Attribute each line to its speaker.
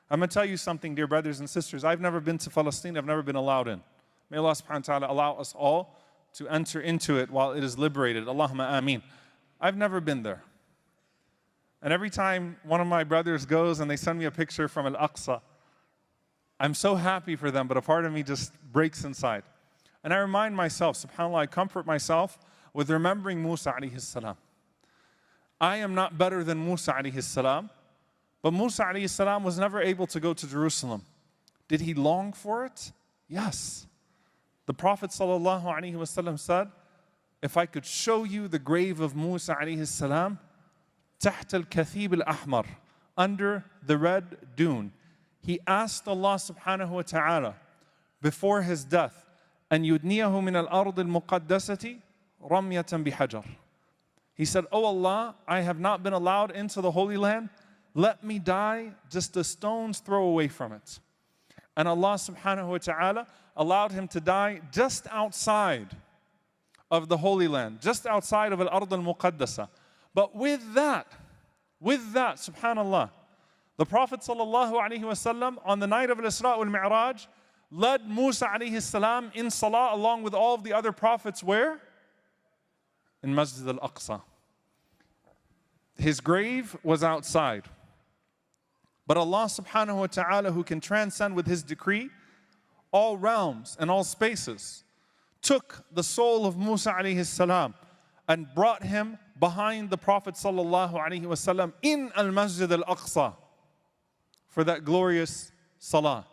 Speaker 1: I'm going to tell you something, dear brothers and sisters. I've never been to Palestine. I've never been allowed in. May Allah subhanahu wa ta'ala allow us all to enter into it while it is liberated. Allahumma ameen. I've never been there. And every time one of my brothers goes and they send me a picture from Al-Aqsa, I'm so happy for them, but a part of me just breaks inside. And I remind myself, subhanAllah, I comfort myself with remembering Musa alayhi salam. I am not better than Musa alayhi salam, but Musa alayhi salam was never able to go to Jerusalem. Did he long for it? Yes. The Prophet sallallahu alaihi wasallam said, if I could show you the grave of Musa alayhi salam, تحت الكثيب الأحمر, under the red dune, he asked Allah subhanahu wa ta'ala before his death, أن يدنيه من الأرض المقدسة رمية بحجر. He said, oh Allah, I have not been allowed into the Holy Land. Let me die just a stone's throw away from it. And Allah subhanahu wa ta'ala allowed him to die just outside of the Holy Land, just outside of Al-Ard al-Muqaddasa. But with that, subhanallah, the Prophet sallallahu alaihi wasallam on the night of Al-Isra wal-Mi'raj led Musa alayhi salam in salah along with all of the other prophets where? In Masjid al-Aqsa. His grave was outside. But Allah subhanahu wa ta'ala, who can transcend with his decree all realms and all spaces, took the soul of Musa alayhi salam and brought him behind the Prophet sallallahu alaihi wasallam in al-Masjid al-Aqsa for that glorious salah.